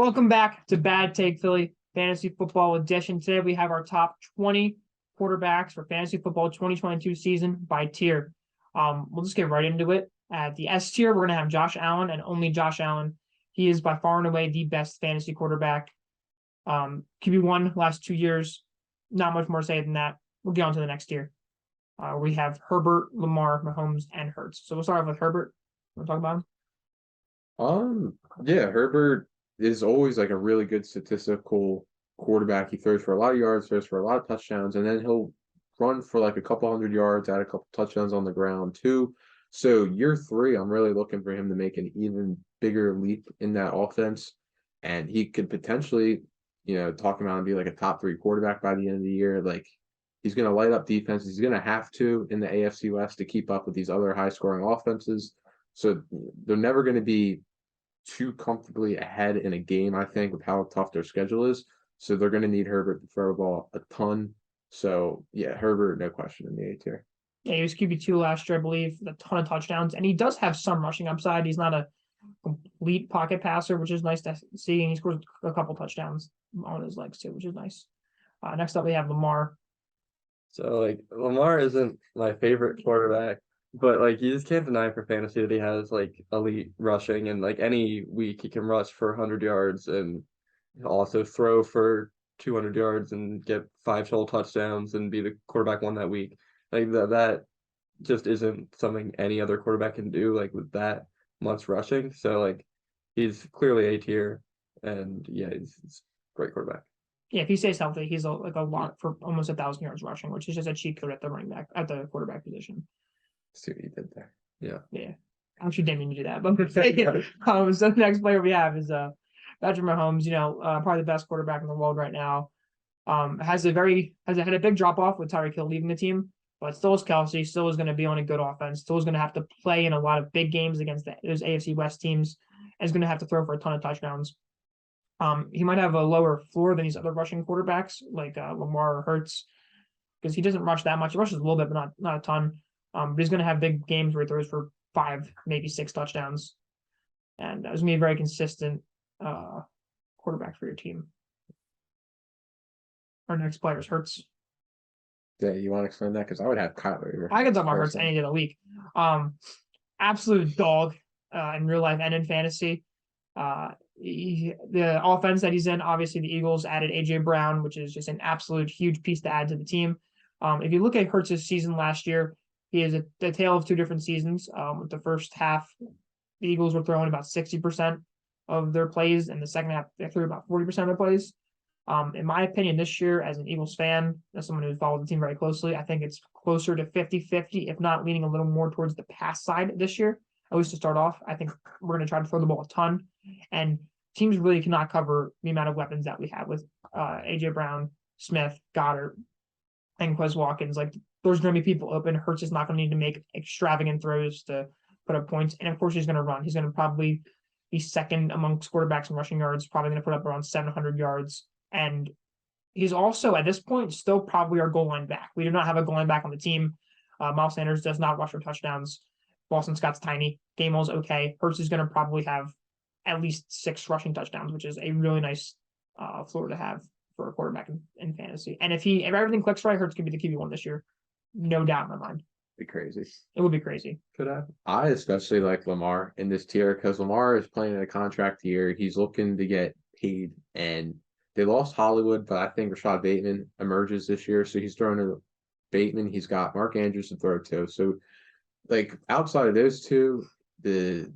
Welcome back to Bad Take Philly Fantasy Football Edition. Today we have our top 20 quarterbacks for Fantasy Football 2022 season by tier. We'll just get right into it. At the S tier, we're going to have Josh Allen and only Josh Allen. He is by far and away the best fantasy quarterback. QB1 last 2 years. Not much more to say than that. We'll get on to the next tier. We have Herbert, Lamar, Mahomes, and Hurts. So we'll start off with Herbert. Want to talk about him? Yeah, Herbert is always like a really good statistical quarterback. He throws for a lot of yards, throws for a lot of touchdowns, and then he'll run for like a couple hundred yards, add a couple touchdowns on the ground too. So year 3, I'm really looking for him to make an even bigger leap in that offense. And he could potentially, talking about him be like a top 3 quarterback by the end of the year. Like he's going to light up defenses. He's going to have to in the AFC West to keep up with these other high scoring offenses. So they're never going to be too comfortably ahead in a game, I think, with how tough their schedule is. So they're going to need Herbert to throw the ball a ton. So, yeah, Herbert, no question in the A tier. Yeah, he was QB2 last year, I believe, with a ton of touchdowns. And he does have some rushing upside. He's not a complete pocket passer, which is nice to see. And he scores a couple touchdowns on his legs, too, which is nice. Next up, we have Lamar. So, Lamar isn't my favorite quarterback, but, you just can't deny for fantasy that he has, elite rushing. And, any week he can rush for 100 yards and also throw for 200 yards and get 5 total touchdowns and be the quarterback one that week. That just isn't something any other quarterback can do, with that much rushing. So, he's clearly A tier. And, yeah, he's a great quarterback. Yeah, if he stays healthy, he's a lot for almost 1,000 yards rushing, which is just a cheat code at the quarterback position. See what you did there. Yeah. Actually didn't mean to do that, but so the next player we have is Patrick Mahomes, probably the best quarterback in the world right now. Has had a big drop off with Tyreek Hill leaving the team, but still is Kelsey, still is going to be on a good offense, still is going to have to play in a lot of big games against those AFC West teams, and is going to have to throw for a ton of touchdowns. He might have a lower floor than these other rushing quarterbacks like Lamar or Hurts, because he doesn't rush that much. He rushes a little bit, but not a ton. But he's going to have big games where he throws for 5, maybe 6 touchdowns, and it's going to be a very consistent quarterback for your team. Our next player is Hurts. Yeah, you want to explain that? Because I would have Kyler here. I could talk about Hurts any day of the week. Absolute dog in real life and in fantasy. The offense that he's in, obviously the Eagles added AJ Brown, which is just an absolute huge piece to add to the team. If you look at Hurts' season last year, he is a tale of 2 different seasons. With the first half, the Eagles were throwing about 60% of their plays, and the second half they threw about 40% of their plays. In my opinion, this year, as an Eagles fan, as someone who's followed the team very closely, I think it's closer to 50-50, if not leaning a little more towards the pass side this year, at least to start off. I think we're going to try to throw the ball a ton, and teams really cannot cover the amount of weapons that we have with AJ Brown, Smith, Goddard, and Quez Watkins. There's going to be people open. Hurts is not going to need to make extravagant throws to put up points. And of course, he's going to run. He's going to probably be second amongst quarterbacks in rushing yards, probably going to put up around 700 yards. And he's also, at this point, still probably our goal line back. We do not have a goal line back on the team. Miles Sanders does not rush for touchdowns. Boston Scott's tiny. Gainwell's okay. Hurts is going to probably have at least 6 rushing touchdowns, which is a really nice floor to have for a quarterback in fantasy. And if everything clicks right, Hurts could be the QB1 this year. No doubt in my mind. Be crazy. It would be crazy. Could happen. I especially like Lamar in this tier because Lamar is playing in a contract year. He's looking to get paid, and they lost Hollywood, but I think Rashad Bateman emerges this year. So he's throwing to Bateman. He's got Mark Andrews to throw to. So, outside of those two, the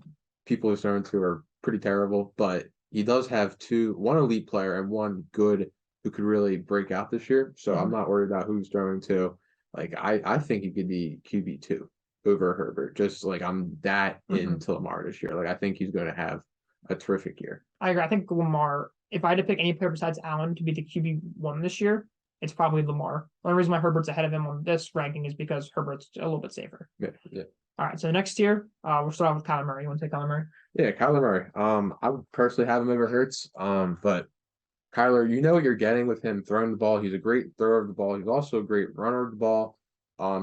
people he's throwing to are pretty terrible. But he does have one elite player and one good who could really break out this year. So I'm not worried about who's throwing to. I think he could be QB2 over Herbert. Just I'm that into Lamar this year. I think he's going to have a terrific year. I agree. I think Lamar, if I had to pick any player besides Allen to be the QB1 this year, it's probably Lamar. The only reason why Herbert's ahead of him on this ranking is because Herbert's a little bit safer. Yeah. All right. So the next tier, we'll start off with Kyler Murray. You want to take Kyler Murray? Yeah, Kyler Murray. I would personally have him over Hurts. But Kyler, you know what you're getting with him throwing the ball. He's a great thrower of the ball. He's also a great runner of the ball.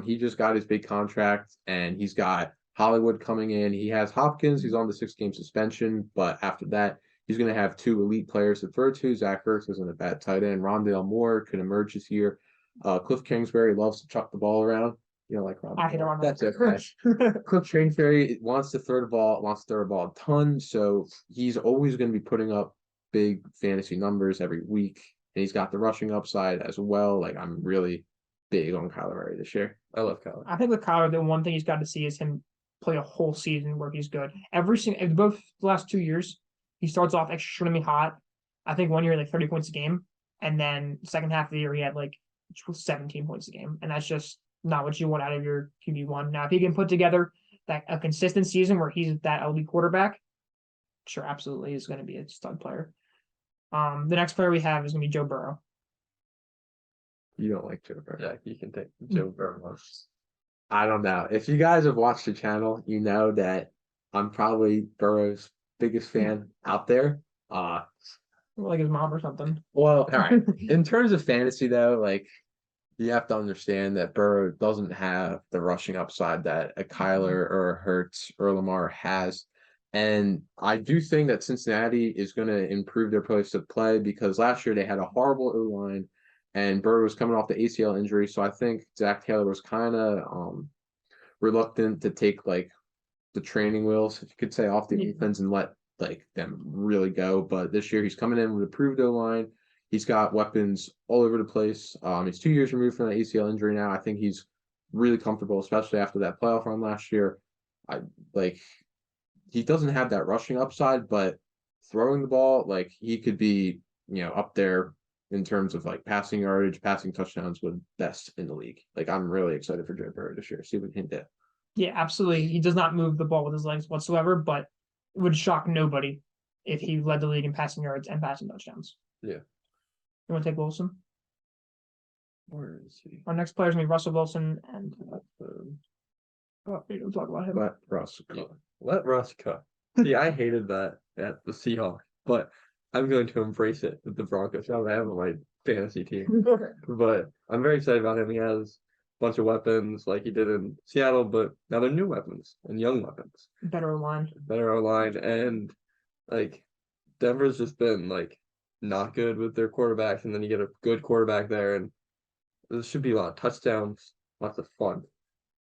He just got his big contract, and he's got Hollywood coming in. He has Hopkins. He's on the 6-game suspension, but after that, He's going to have two elite players to throw to. Zach Ertz isn't a bad tight end. Rondale Moore could emerge this year. Cliff Kingsbury loves to chuck the ball around. You know, like Rondale. I hate Moore. Rondale. That's it. Cliff Kingsbury wants to throw the ball a ton. So he's always going to be putting up big fantasy numbers every week. And he's got the rushing upside as well. Like, I'm really big on Kyler Murray this year. I love Kyler. I think with Kyler, the one thing he's got to see is him play a whole season where he's good. Every single, both the last 2 years, he starts off extremely hot. I think 1 year like 30 points a game, and then second half of the year he had like 17 points a game, and that's just not what you want out of your QB1. Now, if he can put together a consistent season where he's that elite quarterback, sure, absolutely, he's going to be a stud player. The next player we have is going to be Joe Burrow. You don't like Joe Burrow. Yeah, you can take Joe Burrow. I don't know. If you guys have watched the channel, you know that I'm probably Burrow's biggest fan out there. Like his mom or something. Well, all right. In terms of fantasy, though, like, you have to understand that Burrow doesn't have the rushing upside that a Kyler or a Hurts or Lamar has. And I do think that Cincinnati is going to improve their place of play because last year they had a horrible O-line and Burrow was coming off the ACL injury. So I think Zach Taylor was kind of reluctant to take like the training wheels, if you could say, off the offense and let like them really go. But this year he's coming in with a improved O-line. He's got weapons all over the place. He's 2 years removed from the ACL injury now. I think he's really comfortable, especially after that playoff run last year. He doesn't have that rushing upside, but throwing the ball, like, he could be, up there in terms of like passing yardage, passing touchdowns with best in the league. Like, I'm really excited for Joe Burrow this year. See what he can do. Yeah, absolutely. He does not move the ball with his legs whatsoever, but it would shock nobody if he led the league in passing yards and passing touchdowns. Yeah. You want to take Wilson? Where is he? Our next player is going to be Russell Wilson, and we don't talk about him. Let Russ go. Yeah. Let Russ cook. See, I hated that at the Seahawks, but I'm going to embrace it with the Broncos. I have on my fantasy team, but I'm very excited about him. He has a bunch of weapons like he did in Seattle, but now they're new weapons and young weapons. Better line. Better line, and like Denver's just been like not good with their quarterbacks, and then you get a good quarterback there, and there should be a lot of touchdowns, lots of fun,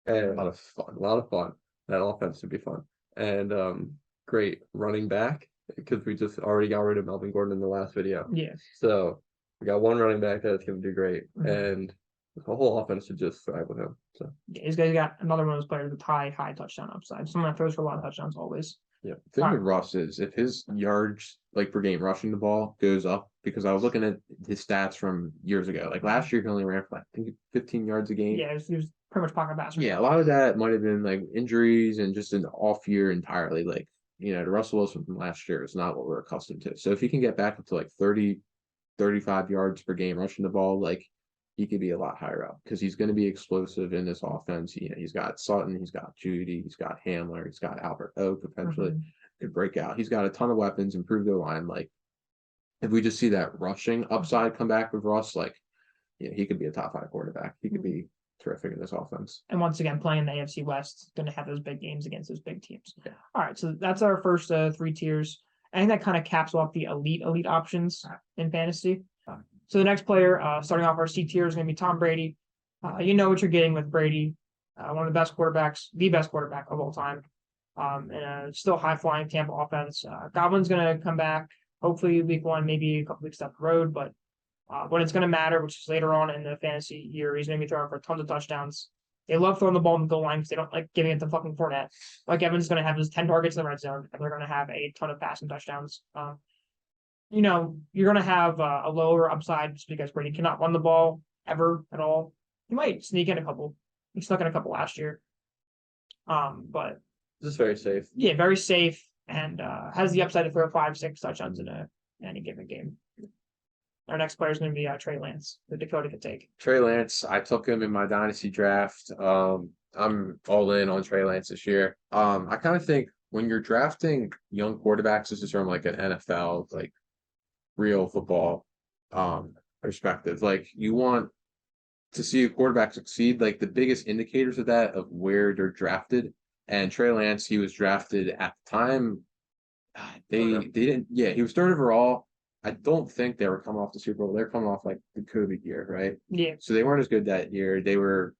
and a lot of fun. That offense should be fun, and great running back because we just already got rid of Melvin Gordon in the last video. Yeah. So we got one running back that's going to do great, Mhm. and the whole offense should just thrive with him. So Yeah, he's got another one of those players with high touchdown upside. Someone that throws for a lot of touchdowns always. yeah, The thing with Russ is if his yards like per game rushing the ball goes up, because I was looking at his stats from years ago. Like last year, he only ran for I think 15 yards a game. Yeah, he was pretty much pocket passer. Yeah, a lot of that might have been like injuries and just an off year entirely. Like, the Russell Wilson from last year is not what we're accustomed to. So if he can get back up to like 30, 35 yards per game rushing the ball, like, he could be a lot higher up because he's going to be explosive in this offense. He's got Sutton, he's got Judy, he's got Hamler, he's got Albert O potentially could break out. He's got a ton of weapons, improved their line. Like, if we just see that rushing upside come back with Russ, like, he could be a top 5 quarterback. He could be terrific in this offense. And once again, playing the AFC West, going to have those big games against those big teams. Yeah. All right, so that's our first 3 tiers. I think that kind of caps off the elite options in fantasy. So the next player, starting off our C tier, is going to be Tom Brady. You know what you're getting with Brady, one of the best quarterbacks, the best quarterback of all time, and a still high-flying Tampa offense. Godwin's going to come back, hopefully week 1, maybe a couple weeks down the road, but when it's going to matter, which is later on in the fantasy year, he's going to be throwing for tons of touchdowns. They love throwing the ball in the goal line because they don't like giving it to fucking Fournette. Like, Evans is going to have his 10 targets in the red zone, and they're going to have a ton of passing touchdowns. You're going to have a lower upside just because Brady cannot run the ball ever at all. He might sneak in a couple. He snuck in a couple last year. But just very safe. Yeah, very safe, and has the upside to throw 5-6 touchdowns in any given game. Our next player is going to be Trey Lance, the Dakota could take. Trey Lance, I took him in my dynasty draft. I'm all in on Trey Lance this year. I kind of think when you're drafting young quarterbacks, this is from like an NFL, like real football perspective. Like, you want to see a quarterback succeed. Like, the biggest indicators of that of where they're drafted. And Trey Lance, he was drafted at the time They didn't. Yeah, he was third overall. I don't think they were coming off the Super Bowl. They're coming off like the COVID year, right? Yeah. So they weren't as good that year. They were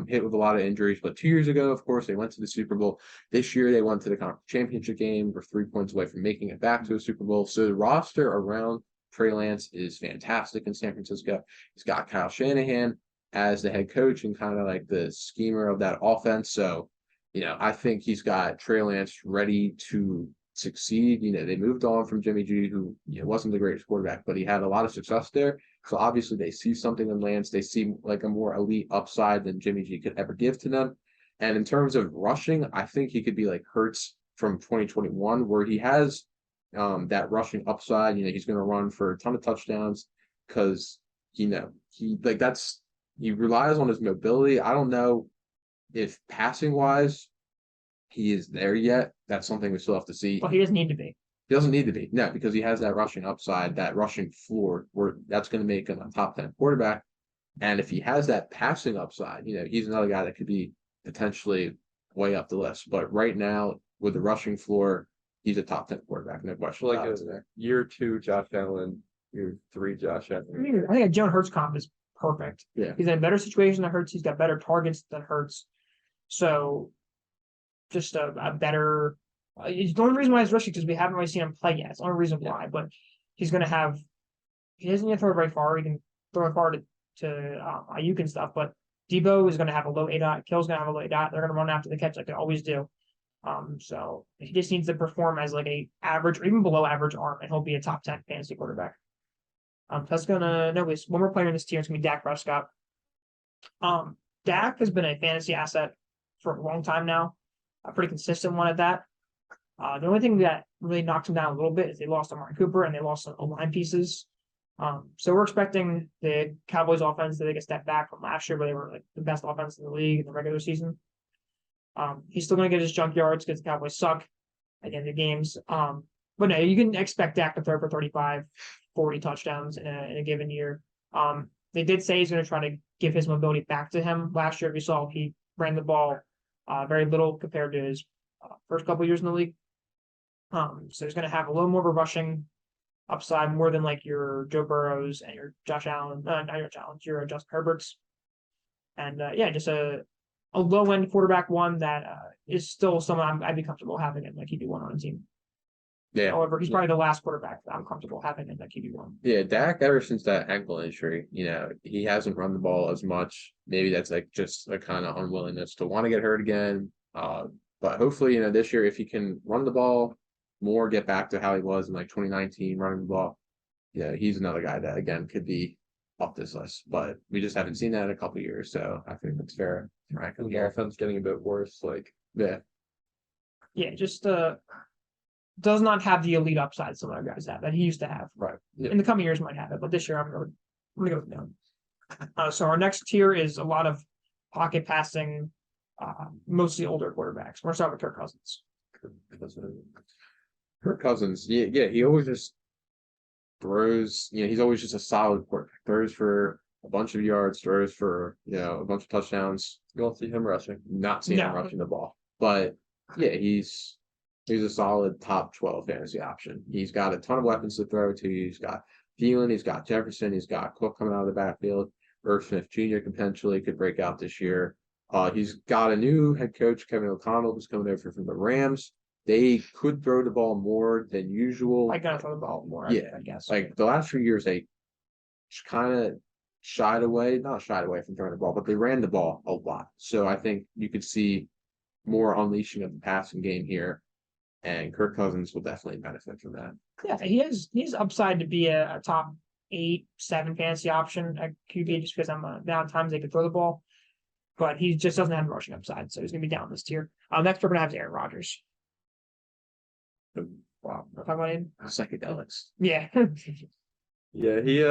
hit with a lot of injuries. But 2 years ago, of course, they went to the Super Bowl. This year, they went to the conference championship game. Were 3 points away from making it back to a Super Bowl. So the roster around Trey Lance is fantastic in San Francisco. He's got Kyle Shanahan as the head coach and kind of like the schemer of that offense. So, I think he's got Trey Lance ready to succeed. They moved on from Jimmy G, who wasn't the greatest quarterback, but he had a lot of success there. So obviously they see something in Lance. They see like a more elite upside than Jimmy G could ever give to them. And in terms of rushing, I think he could be like Hurts from 2021, where he has that rushing upside. He's going to run for a ton of touchdowns because he relies on his mobility. I don't know if passing wise he is there yet. That's something we still have to see. Well, he doesn't need to be. He doesn't need to be. No, because he has that rushing upside, that rushing floor, where that's going to make him a top 10 quarterback. And if he has that passing upside, he's another guy that could be potentially way up the list. But right now, with the rushing floor, he's a top 10 quarterback. No question. Like a year 2 Josh Allen, year 3 Josh Allen. I think a Jalen Hurts comp is perfect. Yeah. He's in a better situation than Hurts. He's got better targets than Hurts. So just a better. The only reason why he's rushing because we haven't really seen him play yet. It's the only reason why. But he's going to have. He doesn't need to throw very far. He can throw it far to Ayuk and stuff. But Debo is going to have a low ADOT. Kill's going to have a low ADOT. They're going to run after the catch like they always do. So he just needs to perform as like a average or even below average arm, and he'll be a top 10 fantasy quarterback. That's gonna no. One more player in this tier is gonna be Dak Prescott. Dak has been a fantasy asset for a long time now. A pretty consistent one at that. The only thing that really knocked him down a little bit is they lost Amari Cooper and they lost some line pieces. So we're expecting the Cowboys offense to take a step back from last year, where they were like the best offense in the league in the regular season. He's still going to get his junk yards because the Cowboys suck at the end of games. But no, you can expect Dak to throw for 35, 40 touchdowns in a given year. They did say he's going to try to give his mobility back to him. Last year, we saw he ran the ball very little compared to his first couple years in the league. So he's going to have a little more of a rushing upside, more than like your Joe Burrows and your Josh Allen, not your Josh Allen, your Justin Herberts. And just a low end quarterback one that is still someone I'd be comfortable having in like QB1 on a team. Yeah. However, he's probably the last quarterback that I'm comfortable having in that QB1. Yeah, Dak, ever since that ankle injury, he hasn't run the ball as much. Maybe that's like just a kind of unwillingness to want to get hurt again. But hopefully, this year, if he can run the ball more, get back to how he was in like 2019, running the ball, he's another guy that again could be off this list. But we just haven't seen that in a couple of years, so I think that's fair. Right, the offense getting a bit worse, just does not have the elite upside some other guys have that he used to have. Right. In the coming years might have it, but this year I'm gonna go down. So our next tier is a lot of pocket passing, mostly older quarterbacks. We're starting with Kirk Cousins. Kirk Cousins, he always just throws. He's always just a solid quarterback. Throws for a bunch of yards, throws for a bunch of touchdowns. You won't see him rushing. Not seeing him rushing the ball, but he's a solid top 12 fantasy option. He's got a ton of weapons to throw to. He's got Thielen, he's got Jefferson, he's got Cook coming out of the backfield. Irv Smith Jr. potentially could break out this year. He's got a new head coach, Kevin O'Connell, who's coming over from the Rams. They could throw the ball more than usual. I gotta throw the ball more. I guess. Like the last few years, they kind of not shied away from throwing the ball, but they ran the ball a lot. So I think you could see more unleashing of the passing game here. And Kirk Cousins will definitely benefit from that. Yeah, he's upside to be a top 8, 7 fantasy option at QB just because I'm amount of times they could throw the ball. But he just doesn't have the rushing upside, so he's gonna be down this tier. Next we're gonna have Aaron Rodgers. Wow, if I'm going Psychedelics. Yeah. He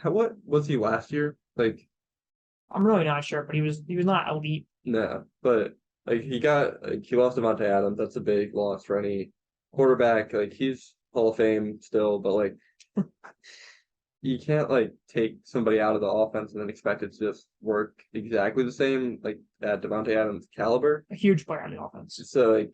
what was he last year? Like, I'm really not sure, but he was not elite. No, but he lost Devontae Adams. That's a big loss for any quarterback. Like, he's Hall of Fame still, but you can't take somebody out of the offense and then expect it to just work exactly the same at Devontae Adams' caliber. A huge player on the offense. So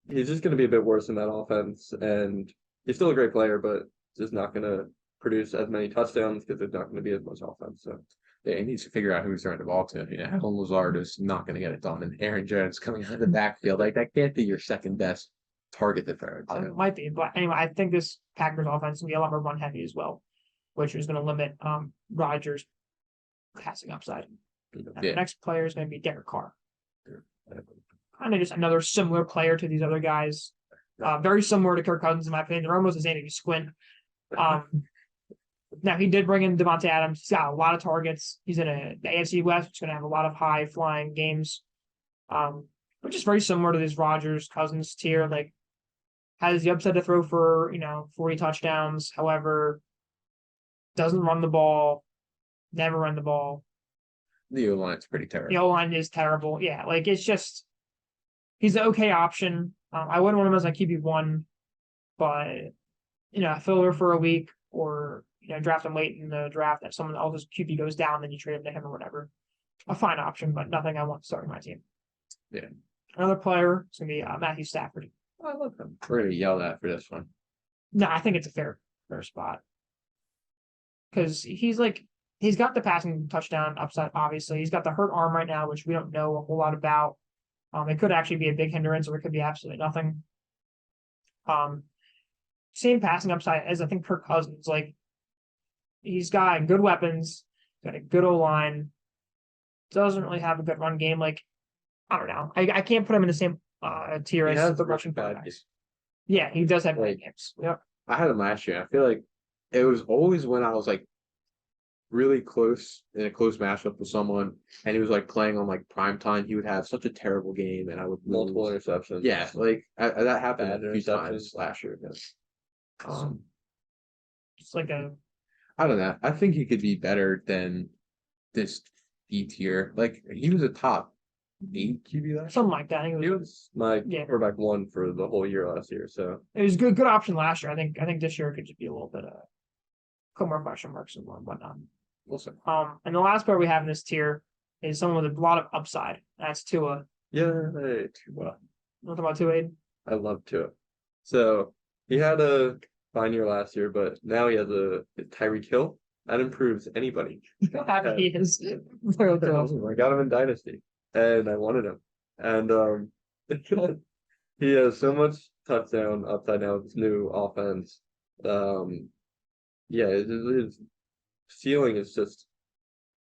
he's just going to be a bit worse in that offense, and he's still a great player, but just not going to produce as many touchdowns because there's not going to be as much offense. So Yeah, he needs to figure out who he's throwing the ball to. Alan Lazard is not going to get it done, and Aaron Jones coming out of the backfield, like that can't be your second best target to throw. It might be, but anyway, I think this Packers offense will be a lot more run heavy as well, which is going to limit Rodgers' passing upside. And the next player is going to be Derek Carr. Kind of just another similar player to these other guys. Very similar to Kirk Cousins, in my opinion. They're almost the same if you squint. Now, he did bring in Devontae Adams. He's got a lot of targets. He's in the AFC West, which is going to have a lot of high-flying games. Which is very similar to this Rodgers Cousins tier. Like, has the upside to throw for, 40 touchdowns. However, doesn't run the ball. Never run the ball. The O-line's pretty terrible. The O-line is terrible. Yeah, like, it's just... He's an okay option. I wouldn't want him as a QB1, but, filler for a week or... draft him late in the draft. If someone else's QB goes down, then you trade him to him or whatever. A fine option, but nothing I want starting my team. Yeah. Another player is going to be Matthew Stafford. I love him. We're going to yell at for this one. No, I think it's a fair spot. Because he's got the passing touchdown upside, obviously. He's got the hurt arm right now, which we don't know a whole lot about. It could actually be a big hindrance, or it could be absolutely nothing. Same passing upside as I think Kirk Cousins. Like, he's got good weapons, got a good O-line, doesn't really have a good run game. Like, I don't know. I can't put him in the same tier as the Russian quarterbacks. Yeah, he does have great games. Yep. I had him last year. I feel like it was always when I was like really close in a close matchup with someone, and he was like playing on like prime time. He would have such a terrible game, and I would multiple interceptions. Yeah, like that happened Bad a few times last year. It's like I don't know. I think he could be better than this D tier. Like, he was a top 8 QB last year. something like that. I think He was my quarterback 1 for the whole year last year. So it was good option last year. I think this year it could just be a little bit put more question marks and whatnot. We'll see. And the last player we have in this tier is someone with a lot of upside. That's Tua. yeah, Tua. What about Tua? I love Tua. So he had a fine year last year, but now he has a Tyreek Hill. That improves anybody. How happy he is. I got him in Dynasty, and I wanted him. And he has so much touchdown upside now with this new offense. Yeah, his ceiling is just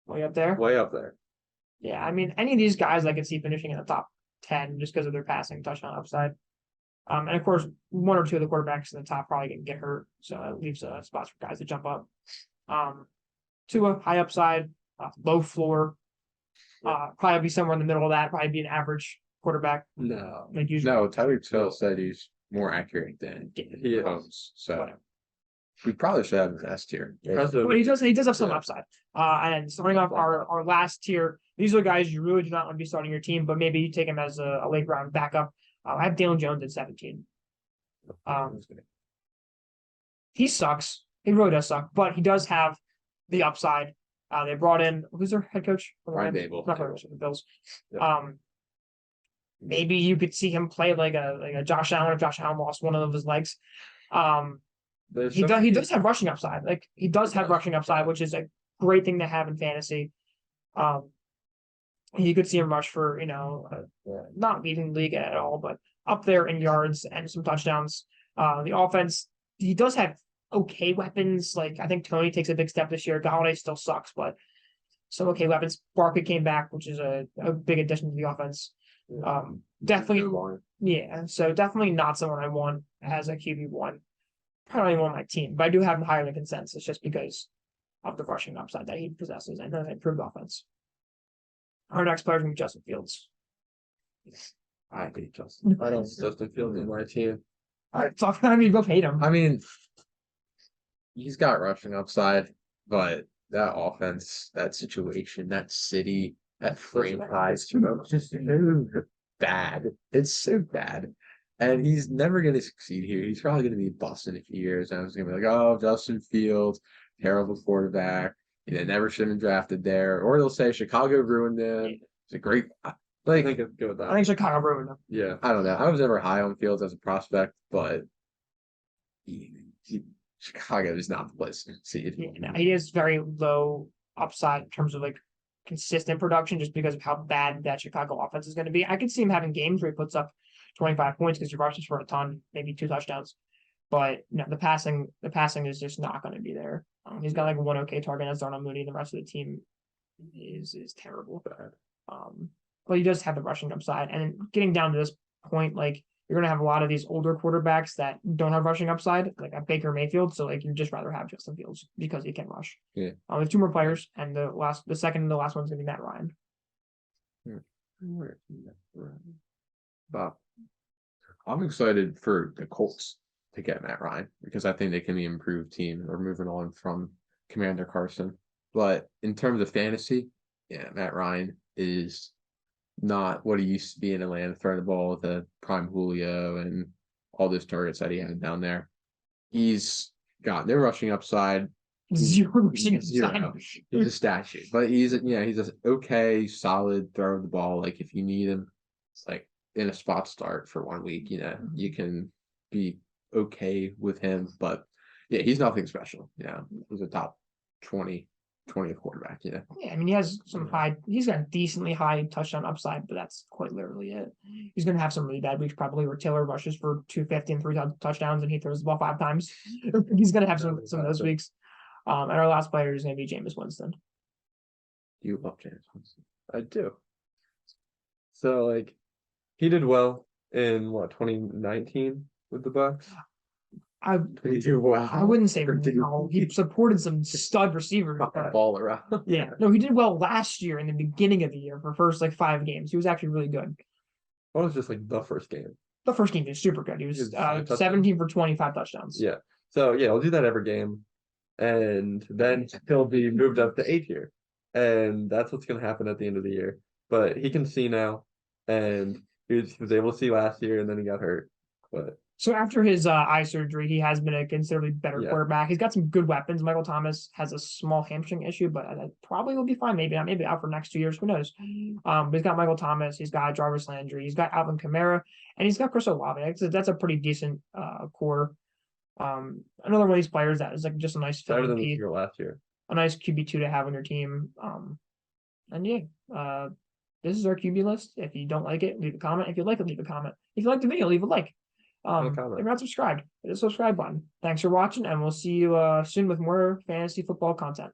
way up there. Way up there. Yeah, I mean, any of these guys I could see finishing in the top 10 just because of their passing touchdown upside. And of course, 1 or 2 of the quarterbacks in the top probably can get hurt, so it leaves spots for guys to jump up. Tua, high upside, low floor. Probably be somewhere in the middle of that. Probably be an average quarterback. No, like usually. No. Tyreek Hill said he's more accurate than he Holmes, so we probably should have him S tier. But he does have some upside. And starting off our last tier, these are guys you really do not want to be starting your team, but maybe you take him as a late round backup. I have Daniel Jones at 17. He sucks. He really does suck, but he does have the upside. They brought in who's their head coach? Brian Dable. Not the Bills. Yep. Maybe you could see him play like a Josh Allen if Josh Allen lost one of his legs. He does have rushing upside. Like, he does have rushing upside, which is a great thing to have in fantasy. You could see him rush for, not leading the league at all, but up there in yards and some touchdowns. The offense, he does have okay weapons. Like, I think Tony takes a big step this year. Galladay still sucks, but some okay weapons. Barkley came back, which is a big addition to the offense. Definitely, yeah. So definitely not someone I want as a QB1. Probably not even on my team, but I do have him higher than consensus just because of the rushing upside that he possesses and an improved offense. Our next player is going to be Justin Fields. I hate Justin. I don't Justin Fields in my team. All right, talk about him. You both hate him. I mean, he's got rushing upside, but that offense, that situation, that city, that franchise, just so bad. It's so bad. And he's never going to succeed here. He's probably going to be bust in a few years. And I was going to be like, oh, Justin Fields, terrible quarterback. Never should have been drafted there. Or they'll say Chicago ruined him. It's a great. I Like, think it's good with I that. think Chicago ruined him. Yeah. I don't know. I was never high on Fields as a prospect, but Chicago is not the place to see it. Yeah, no, he is very low upside in terms of like consistent production just because of how bad that Chicago offense is going to be. I could see him having games where he puts up 25 points because he rushes for a ton, maybe 2 touchdowns. But no, the passing is just not going to be there. He's got like one okay target as Darnell Mooney, and the rest of the team is terrible. Bad. But he does have the rushing upside. And getting down to this point, like you're gonna have a lot of these older quarterbacks that don't have rushing upside, like a Baker Mayfield. So like you'd just rather have Justin Fields because he can rush. Yeah. We have 2 more players, and the second and the last one's gonna be Matt Ryan. But I'm excited for the Colts to get Matt Ryan because I think they can be an improved team. Or moving on from Commander Carson. But in terms of fantasy, yeah, Matt Ryan is not what he used to be in Atlanta, throwing the ball with a prime Julio and all those targets that he had down there. He's got no rushing upside. 0 rushing Zero. upside. He's a statue, but he's an okay, solid throw of the ball. Like if you need him, it's like in a spot start for 1 week, you can be okay with him. But yeah, he's nothing special. He's a top 20th quarterback. Yeah, I mean, he has some he's got decently high touchdown upside, but that's quite literally it. He's going to have some really bad weeks probably where Taylor rushes for 250 and 3 touchdowns and he throws the ball 5 times. He's going to have some of those weeks. And our last player is going to be Jameis Winston. You love James Winston. I do. So like he did well in 2019 with the Bucks. I Wow. wouldn't say no. He supported some stud receivers. Ball around. Yeah, no, he did well last year in the beginning of the year for first like 5 games. He was actually really good. What was just like the first game? The first game he was super good. He was 17 for 25 touchdowns. Yeah. So yeah, we'll do that every game. And then he'll be moved up to A tier. And that's what's gonna happen at the end of the year. But he can see now, and he was able to see last year, and then he got hurt. But so after his eye surgery, he has been a considerably better quarterback. He's got some good weapons. Michael Thomas has a small hamstring issue, but that probably will be fine. Maybe not. Maybe out for next 2 years. Who knows? But he's got Michael Thomas. He's got Jarvis Landry. He's got Alvin Kamara, and he's got Chris Olave. That's a pretty decent core. Another one of these players that is like just a nice better than the last year. A nice QB2 to have on your team. And yeah, this is our QB list. If you don't like it, leave a comment. If you like it, leave a comment. If you like the video, leave a like. If you're not subscribed, hit the subscribe button. Thanks for watching, and we'll see you soon with more fantasy football content.